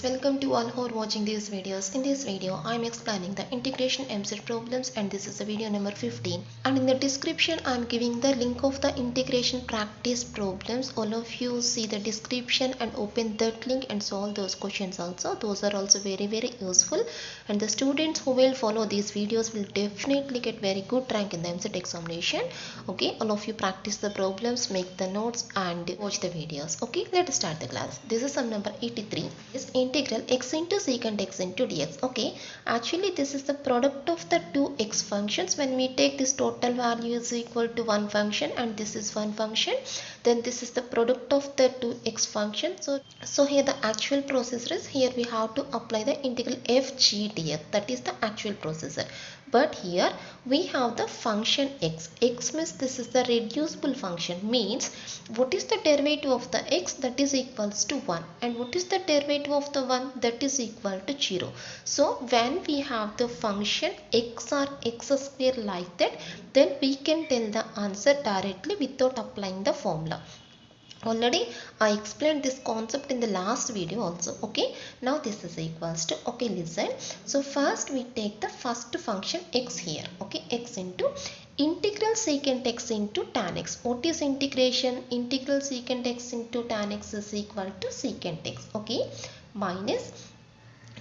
welcome to all who are watching these videos. In this video, I am explaining the integration MZ problems and this is the video number 15. And in the description, I am giving the link of the integration practice problems. All of you see the description and open that link and solve those questions also. Those are also very useful. And the students who will follow these videos will definitely get very good rank in the MZ examination. Okay, all of you practice the problems, make the notes and watch the videos. Okay, let's start the class. This is sum number 83. Is integral x into secant x into dx. Okay, actually this is the product of the two x functions. When we take this total value is equal to one function and this is one function, then this is the product of the two x functions. So here the actual procedure is, here we have to apply the integral f g dx. That is the actual procedure. But here we have the function x. X means this is the reducible function, means what is the derivative of the x? That is equals to 1, and what is the derivative of the 1? That is equal to 0. So when we have the function x or x square like that, then we can tell the answer directly without applying the formula. Already I explained this concept in the last video also. Okay, now this is equals to, okay, listen. So first we take the first function x here. Okay, x into integral secant x into tan x. What is integration? Integral secant x into tan x is equal to secant x. Okay, minus,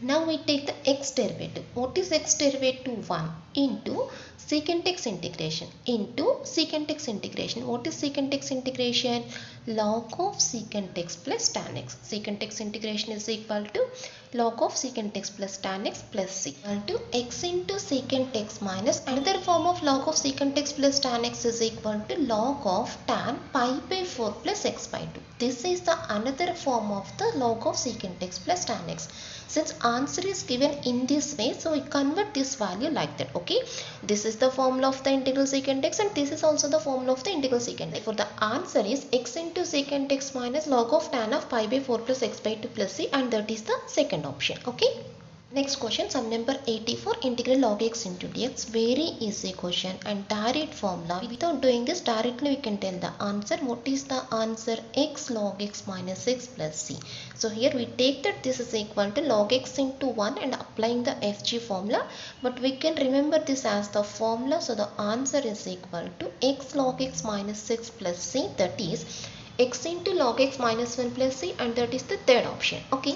now we take the x derivative. What is x derivative? 1 into secant x integration into secant x integration. What is secant x integration? Log of secant x plus tan x. Secant x integration is equal to log of secant x plus tan x plus c, equal to x into secant x minus another form of log of secant x plus tan x is equal to log of tan pi by 4 plus x by 2. This is the another form of the log of secant x plus tan x. Since answer is given in this way, so we convert this value like that. Okay, this is the formula of the integral secant x and this is also the formula of the integral secant x. For the answer is x into secant x minus log of tan of pi by 4 plus x by 2 plus c, and that is the second option. Okay. Next question, sum number 84, integral log x into dx. Very easy question and direct formula. Without doing this, directly we can tell the answer. What is the answer? X log x minus x plus c. So here we take that this is equal to log x into 1 and applying the fg formula. But we can remember this as the formula. So the answer is equal to x log x minus x plus c. That is x into log x minus 1 plus c, and that is the third option. Okay.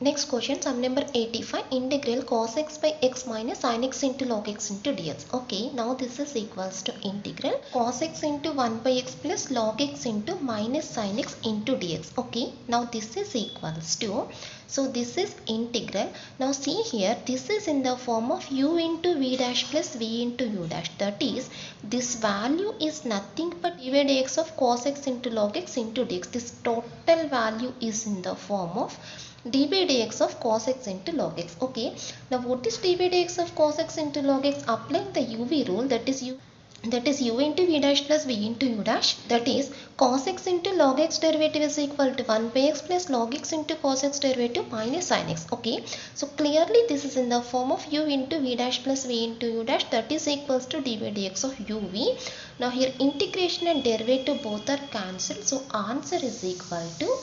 Next question, sum number 85, integral cos x by x minus sin x into log x into dx. Okay, now this is equals to integral cos x into 1 by x plus log x into minus sin x into dx. Okay, now this is equals to, so this is integral. Now see here, this is in the form of u into v dash plus v into u dash. That is, this value is nothing but d by dx of cos x into log x into dx. This total value is in the form of d by dx of cos x into log x. Okay, now what is d by dx of cos x into log x? Applying the uv rule, that is u into v dash plus v into u dash. That is cos x into log x derivative is equal to 1 by x plus log x into cos x derivative minus sin x. Okay, so clearly this is in the form of u into v dash plus v into u dash, that is equals to d by dx of uv. Now here integration and derivative both are cancelled, so answer is equal to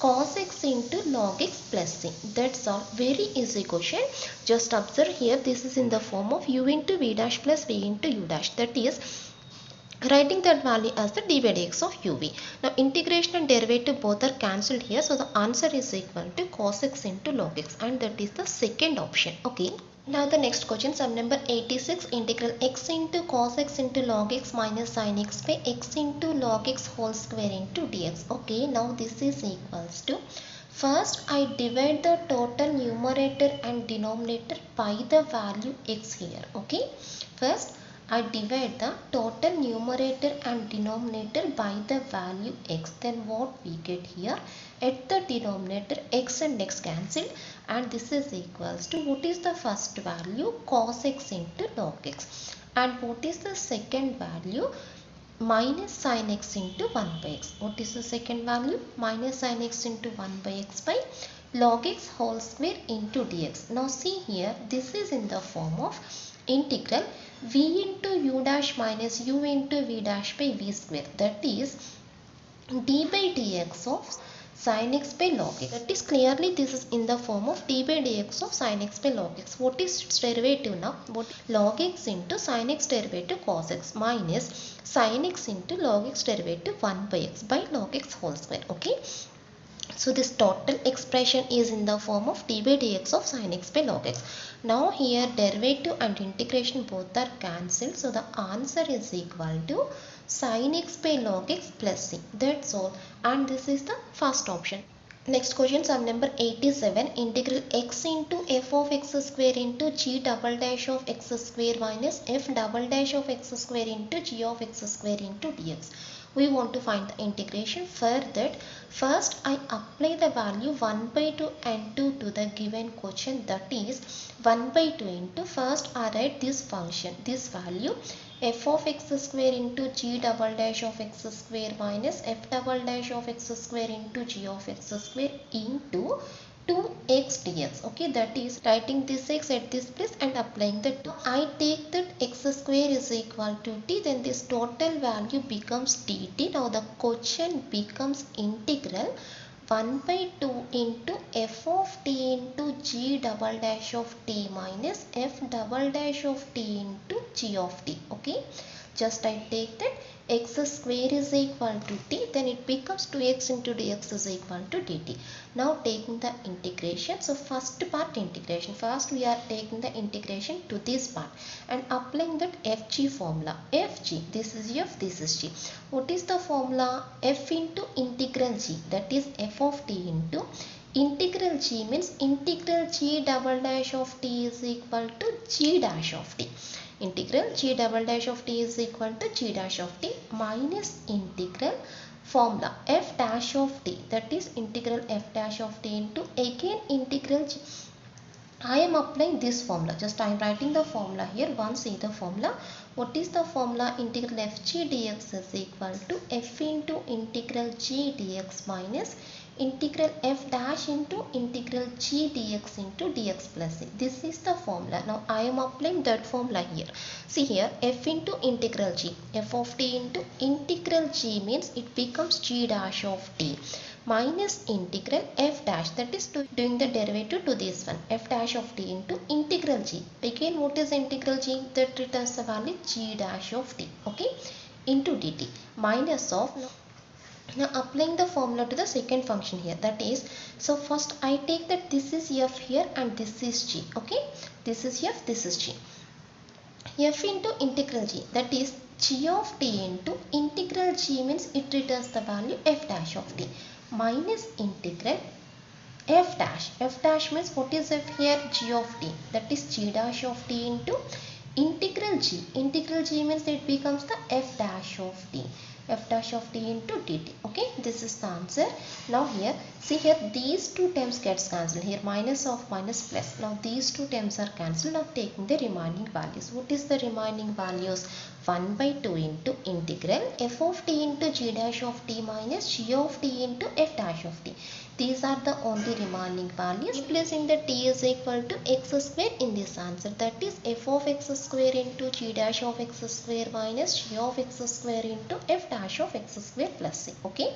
cos x into log x plus c. That's all. Very easy question. Just observe here, this is in the form of u into v dash plus v into u dash. That is writing that value as the d by dx of uv. Now integration and derivative both are cancelled here. So the answer is equal to cos x into log x, and that is the second option. Okay. Now the next question, sum number 86, integral x into cos x into log x minus sin x by x into log x whole square into dx. Okay, now this is equals to, first I divide the total numerator and denominator by the value x here. Okay, first I divide the total numerator and denominator by the value x. Then what we get here? At the denominator, x and x cancelled, and this is equals to, what is the first value? Cos x into log x. And what is the second value? Minus sin x into 1 by x. What is the second value? Minus sin x into 1 by x by log x whole square into dx. Now see here, this is in the form of integral v into u dash minus u into v dash by v square. That is d by dx of sin x by log x. That is clearly this is in the form of d by dx of sin x by log x. What is its derivative now? What log x into sin x derivative cos x minus sin x into log x derivative 1 by x by log x whole square. Okay. So this total expression is in the form of d by dx of sin x by log x. Now here derivative and integration both are cancelled. So the answer is equal to sin x by log x plus c. That's all. And this is the first option. Next question, sum number 87. Integral x into f of x square into g double dash of x square minus f double dash of x square into g of x square into dx. We want to find the integration. For that, first I apply the value 1 by 2 and 2 to the given quotient, that is 1 by 2 into, first I write this function, this value f of x square into g double dash of x square minus f double dash of x square into g of x square into 2x dx. Okay, that is writing this x at this place and applying the 2. I take that x square is equal to t, then this total value becomes dt. Now the quotient becomes integral 1 by 2 into f of t into g double dash of t minus f double dash of t into g of t. Okay, just I take that x square is equal to t, then it becomes 2x into dx is equal to dt. Now taking the integration, so first part integration, first we are taking the integration to this part and applying that fg formula. Fg, this is f, this is g. What is the formula? F into integral g, that is f of t into integral g means integral g double dash of t is equal to g dash of t. Integral g double dash of t is equal to g dash of t minus integral formula f dash of t, that is integral f dash of t into again integral g. I am applying this formula, just I am writing the formula here. Once see the formula. What is the formula? Integral fg dx is equal to f into integral g dx minus integral f dash into integral g dx into dx plus c. This is the formula. Now I am applying that formula here. See here, f into integral g, f of t into integral g means it becomes g dash of t minus integral f dash, that is doing the derivative to this one, f dash of t into integral g. Again, what is integral g? That returns the value g dash of t. Okay, into dt minus of. Now applying the formula to the second function here, that is, so first I take that this is f here and this is g. Okay, this is f, this is g. F into integral g, that is g of t into integral g means it returns the value f dash of t minus integral f dash. F dash means what is f here? G of t, that is g dash of t into integral g. Integral g means it becomes the f dash of t, f dash of t into dt. Okay, this is the answer. Now here, see here, these two terms gets cancelled. Here minus of minus plus. Now these two terms are cancelled. Now taking the remaining values. What is the remaining values? 1 by 2 into integral f of t into g dash of t minus g of t into f dash of t. These are the only remaining values. Replacing the t is equal to x square in this answer, that is f of x square into g dash of x square minus g of x square into f dash of x square plus c. Okay,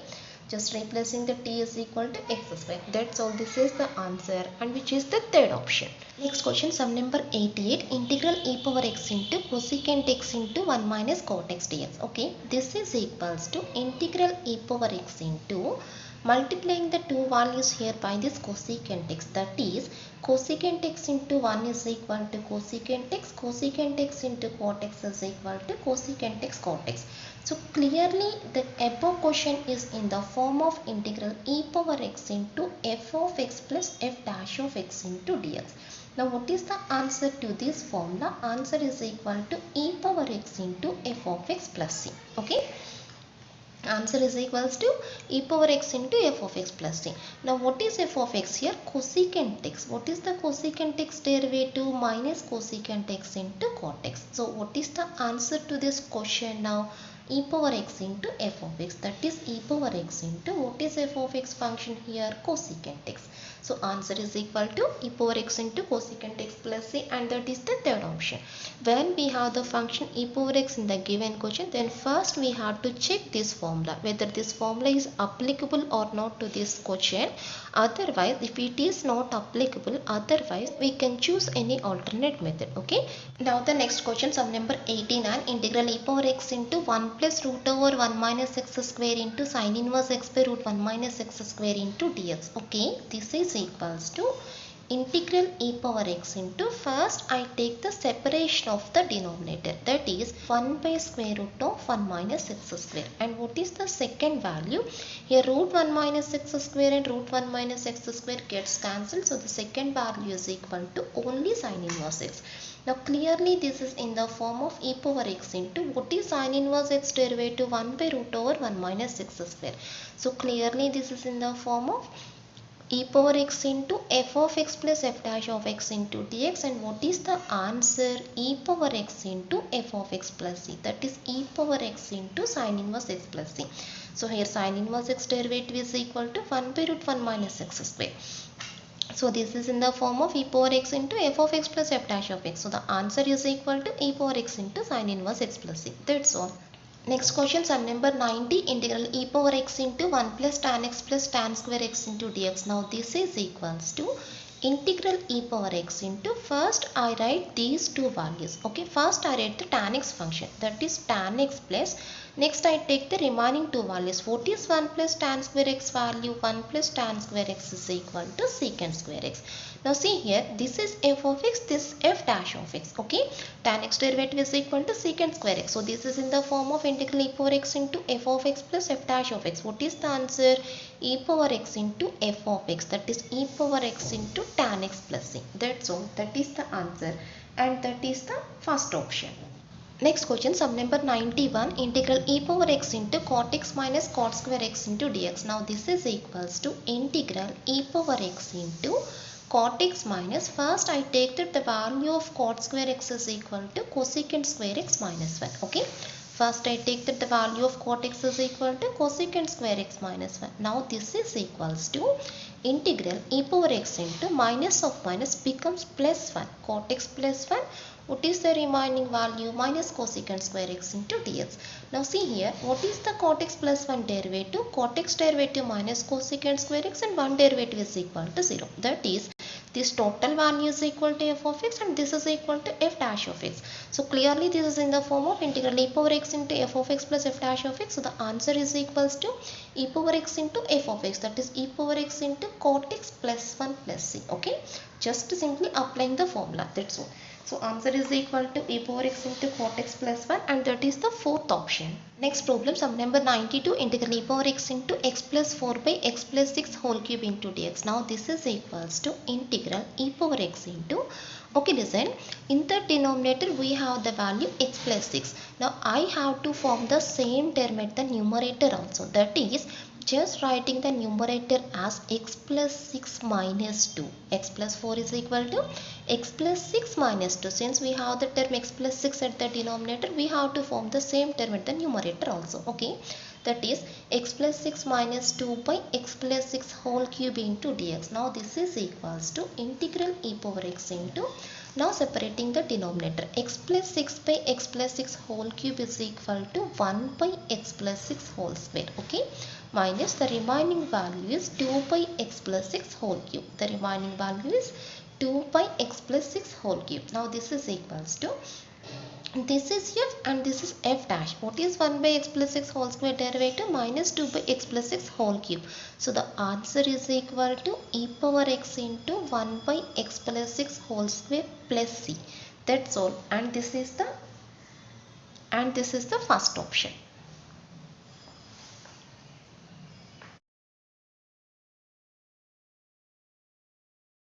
just replacing the t is equal to x square. That's all. This is the answer, and which is the third option. Next question, sum number 88. Integral e power x into cosecant x into 1 minus cot x dx. Okay, this is equals to integral e power x into multiplying the two values here by this cosecant x, that is cosecant x into 1 is equal to cosecant x into cot x is equal to cosecant x cot x. So clearly the above question is in the form of integral e power x into f of x plus f dash of x into dx. Now what is the answer to this formula? Answer is equal to e power x into f of x plus c. Okay, answer is equals to e power x into f of x plus c. Now what is f of x here? Cosecant x. What is the cosecant x derivative? Minus cosecant x into cot x. So what is the answer to this question now? e power x into f of x, that is e power x into what is f of x function here, cosecant x. So answer is equal to e power x into cosecant x plus c, and that is the third option. When we have the function e power x in the given question, then first we have to check this formula whether this formula is applicable or not to this question. Otherwise, if it is not applicable, otherwise we can choose any alternate method. Okay, now the next question, sum number 89, integral e power x into 1 plus root over 1 minus x square into sin inverse x by root 1 minus x square into dx. Okay, this is equals to integral e power x into, first I take the separation of the denominator, that is 1 by square root of 1 minus x square. And what is the second value? Here root 1 minus x square and root 1 minus x square gets cancelled, so the second value is equal to only sin inverse x. Now clearly this is in the form of e power x into, what is sin inverse x derivative, 1 by root over 1 minus x square. So clearly this is in the form of e power x into f of x plus f dash of x into dx. And what is the answer? E power x into f of x plus c, that is e power x into sin inverse x plus c. So here sin inverse x derivative is equal to 1 by root 1 minus x square. So this is in the form of e power x into f of x plus f dash of x. So the answer is equal to e power x into sin inverse x plus c. That's all. Next question, sum number 90, integral e power x into 1 plus tan x plus tan square x into dx. Now this is equals to integral e power x into, first I write these two values. Okay, first I write the tan x function, that is tan x plus, next I take the remaining two values. What is 1 plus tan square x value? 1 plus tan square x is equal to secant square x. Now see here, this is f of x, this is f dash of x. Okay, tan x derivative is equal to secant square x. So this is in the form of integral e power x into f of x plus f dash of x. What is the answer? E power x into f of x, that is e power x into tan x plus c. That's all. That is the answer, and that is the first option. Next question, sum number 91, integral e power x into cot x minus cot square x into dx. Now this is equals to integral e power x into cot x minus, first I take that the value of cot square x is equal to cosecant square x minus 1. Okay, first I take that the value of cot x is equal to cosecant square x minus 1. Now this is equals to integral e power x into minus of minus becomes plus 1, cot x plus 1. What is the remaining value? Minus cosecant square x into dx. Now see here, what is the cot x plus 1 derivative? Cot x derivative minus cosecant square x, and 1 derivative is equal to 0. That is, this total value is equal to f of x, and this is equal to f dash of x. So clearly this is in the form of integral e power x into f of x plus f dash of x. So the answer is equals to e power x into f of x, that is e power x into cot x plus 1 plus c. Okay, just simply applying the formula, that's all. So answer is equal to e power x into cot x plus 1, and that is the fourth option. Next problem, sum number 92, integral e power x into x plus 4 by x plus 6 whole cube into dx. Now this is equals to integral e power x into, okay listen, in the denominator we have the value x plus 6. Now I have to form the same term at the numerator also, that is just writing the numerator as x plus 6 minus 2. X plus 4 is equal to x plus 6 minus 2. Since we have the term x plus 6 at the denominator, we have to form the same term at the numerator also. Okay, that is x plus 6 minus 2 by x plus 6 whole cube into dx. Now this is equals to integral e power x into, now separating the denominator, x plus 6 by x plus 6 whole cube is equal to 1 by x plus 6 whole square. Okay, minus the remaining value is 2 by x plus 6 whole cube. The remaining value is 2 by x plus 6 whole cube. Now this is equals to, this is f and this is f dash. What is 1 by x plus 6 whole square derivative? Minus 2 by x plus 6 whole cube. So the answer is equal to e power x into 1 by x plus 6 whole square plus c. That's all, and this is the first option.